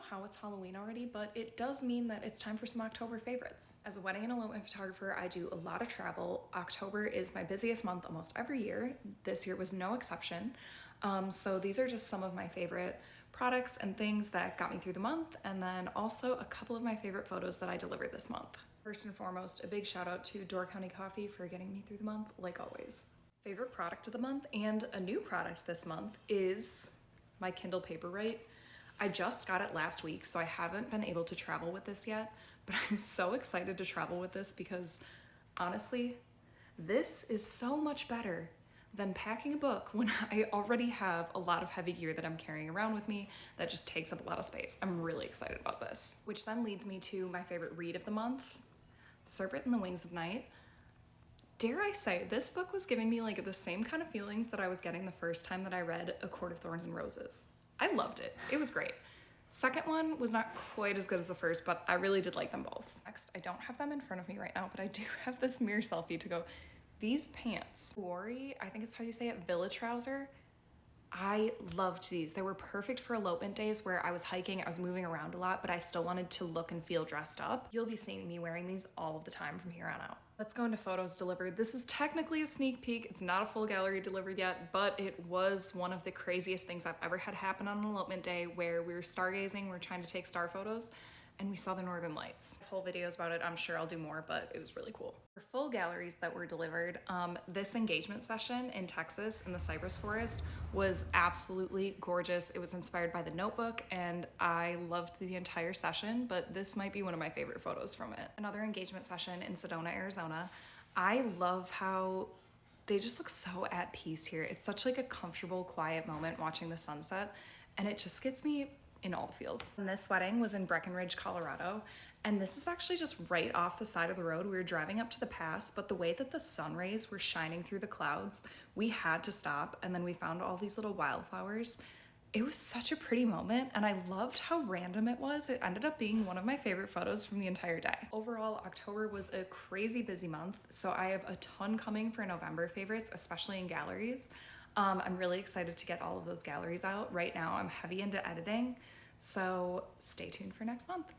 how it's Halloween already, but it does mean that it's time for some October favorites. As a wedding and elopement photographer, I do a lot of travel. October is my busiest month almost every year. This year was no exception. So these are just some of my favorite products and things that got me through the month, and then also a couple of my favorite photos that I delivered this month. First and foremost, a big shout out to Door County Coffee for getting me through the month, like always. Favorite product of the month and a new product this month is my Kindle Paperwhite. I just got it last week, so I haven't been able to travel with this yet, but I'm so excited to travel with this because honestly, this is so much better than packing a book when I already have a lot of heavy gear that I'm carrying around with me that just takes up a lot of space. I'm really excited about this. Which then leads me to my favorite read of the month, The Serpent and the Wings of Night. Dare I say, this book was giving me like the same kind of feelings that I was getting the first time that I read A Court of Thorns and Roses. I loved it. It was great. Second one was not quite as good as the first, but I really did like them both. Next, I don't have them in front of me right now, but I do have this mirror selfie to go. These pants, Wari, I think is how you say it, Villa Trouser. I loved these. They were perfect for elopement days where I was hiking, I was moving around a lot, but I still wanted to look and feel dressed up. You'll be seeing me wearing these all of the time from here on out. Let's go into photos delivered. This is technically a sneak peek. It's not a full gallery delivered yet, but it was one of the craziest things I've ever had happen on an elopement day where we were stargazing, we were trying to take star photos, and we saw the Northern Lights. Full videos about it, I'm sure I'll do more, but it was really cool. For full galleries that were delivered, this engagement session in Texas in the cypress forest was absolutely gorgeous. It was inspired by The Notebook, and I loved the entire session, but this might be one of my favorite photos from it. Another engagement session in Sedona, Arizona. I love how they just look so at peace here. It's such like a comfortable, quiet moment watching the sunset, and it just gets me in all the feels. And this wedding was in Breckenridge, Colorado, and this is actually just right off the side of the road. We were driving up to the pass, but the way that the sun rays were shining through the clouds, we had to stop, and then we found all these little wildflowers. It was such a pretty moment, and I loved how random it was. It ended up being one of my favorite photos from the entire day. Overall, October was a crazy busy month, so I have a ton coming for November favorites, especially in galleries. I'm really excited to get all of those galleries out. Right now, I'm heavy into editing, so stay tuned for next month.